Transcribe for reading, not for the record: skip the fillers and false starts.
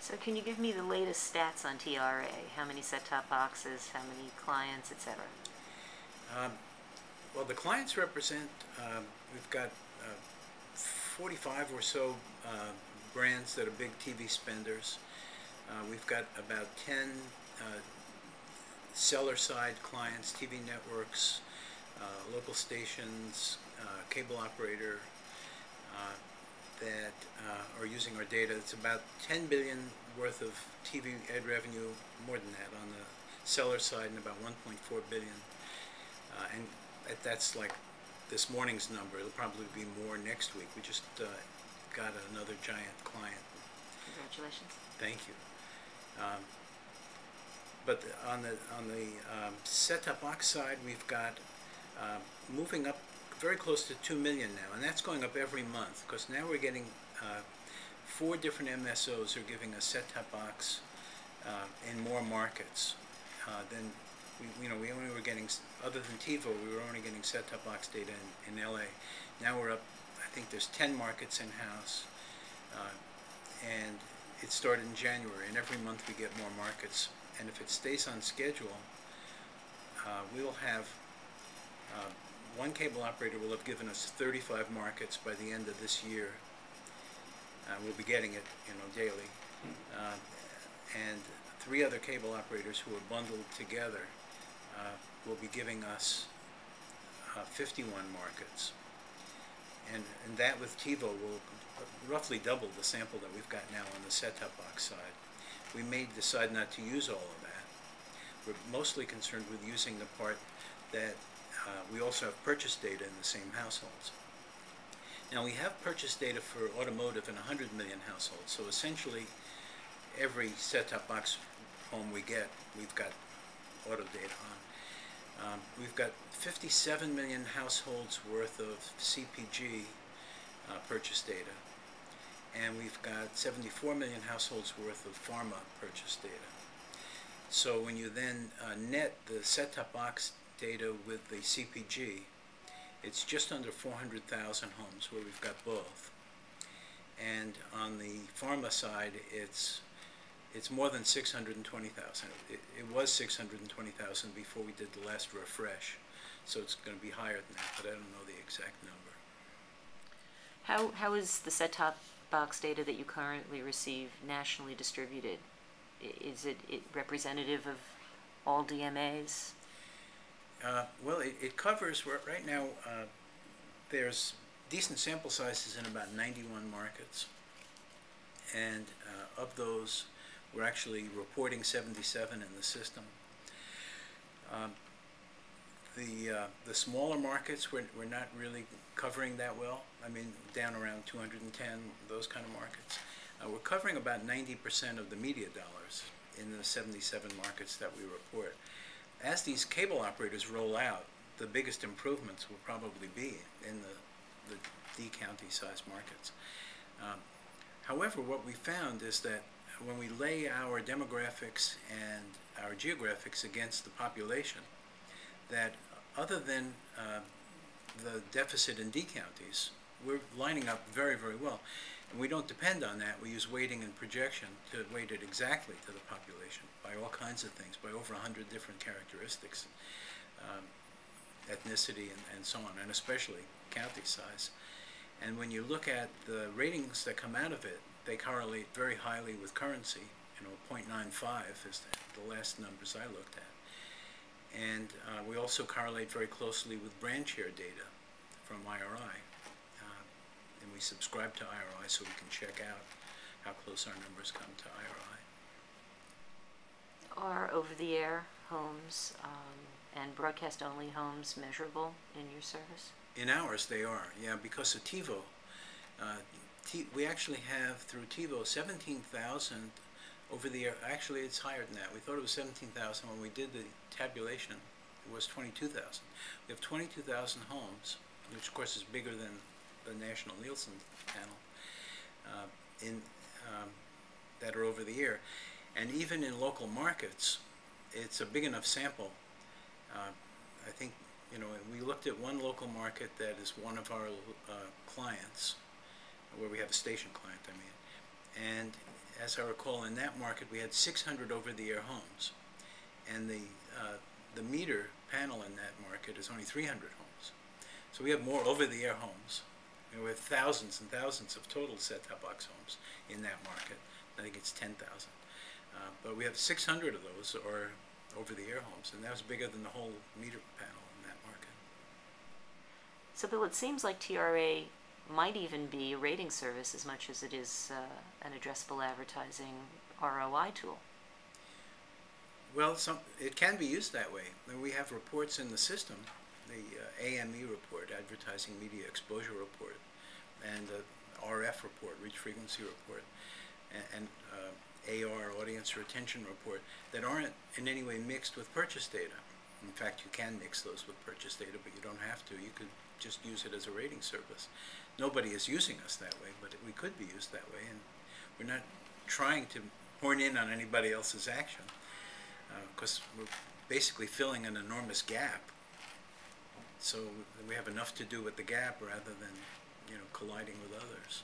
So can you give me the latest stats on TRA? How many set-top boxes, how many clients, etc.? Um, well, the clients represent, we've got 45 or so brands that are big TV spenders. We've got about 10 seller-side clients, TV networks, local stations, cable operator that are using our data. It's about 10 billion worth of TV ad revenue, more than that on the seller side, and about 1.4 billion. And that's like this morning's number. It'll probably be more next week. We just got another giant client. Congratulations. Thank you. But on the set-top box side, we've got moving up very close to 2 million now, and that's going up every month because now we're getting 4 different MSOs are giving us set-top box in more markets than we only were getting, other than TiVo, we were only getting set-top box data in LA. Now we're up, I think there's 10 markets in-house, and it started in January, and every month we get more markets. And if it stays on schedule, we'll have, one cable operator will have given us 35 markets by the end of this year. We'll be getting it, daily. And 3 other cable operators who are bundled together will be giving us 51 markets. And that with TiVo will roughly double the sample that we've got now on the set-top box side. We may decide not to use all of that. We're mostly concerned with using the part that we also have purchase data in the same households. Now we have purchase data for automotive in 100 million households, so essentially every set-top box home we get, we've got auto data on. We've got 57 million households worth of CPG purchase data, and we've got 74 million households worth of pharma purchase data. So when you then net the set-top box data with the CPG, it's just under 400,000 homes where we've got both. And on the pharma side, it's more than 620,000. It was 620,000 before we did the last refresh, so it's going to be higher than that, but I don't know the exact number. How is the set-top box data that you currently receive nationally distributed? Is it representative of all DMAs? Well, it covers, right now, there's decent sample sizes in about 91 markets, and of those, we're actually reporting 77 in the system. The smaller markets, we're not really covering that well. I mean, down around 210, those kind of markets. We're covering about 90% of the media dollars in the 77 markets that we report. As these cable operators roll out, the biggest improvements will probably be in the D-county size markets. However, what we found is that when we lay our demographics and our geographics against the population, that other than the deficit in D-counties, we're lining up very, very well. And we don't depend on that. We use weighting and projection to weight it exactly to the population by all kinds of things, by over 100 different characteristics, ethnicity and so on, and especially county size. And when you look at the ratings that come out of it, they correlate very highly with currency. 0.95 is the last numbers I looked at. And we also correlate very closely with brand share data from IRI. And we subscribe to IRI so we can check out how close our numbers come to IRI. Are over-the-air homes and broadcast-only homes measurable in your service? In ours, they are, yeah, because of TiVo. We actually have, through TiVo, 17,000 over-the-air. Actually, it's higher than that. We thought it was 17,000 when we did the tabulation. It was 22,000. We have 22,000 homes, which of course is bigger than the National Nielsen panel, that are over the air. And even in local markets, it's a big enough sample. I think, we looked at one local market that is one of our clients, where we have a station client, And as I recall, in that market we had 600 over-the-air homes, and the meter panel in that market is only 300 homes. So we have more over-the-air homes. We have thousands and thousands of total set-top box homes in that market. I think it's 10,000. But we have 600 of those are over-the-air homes, and that was bigger than the whole meter panel in that market. So, Bill, it seems like TRA might even be a rating service as much as it is an addressable advertising ROI tool. Well, it can be used that way. We have reports in the system, the AME report, Advertising Media Exposure Report, and the RF report, Reach Frequency Report, and AR, Audience Retention Report, that aren't in any way mixed with purchase data. In fact, you can mix those with purchase data, but you don't have to. You could just use it as a rating service. Nobody is using us that way, but we could be used that way, and we're not trying to horn in on anybody else's action, because we're basically filling an enormous gap. So we have enough to do with the gap rather than, colliding with others.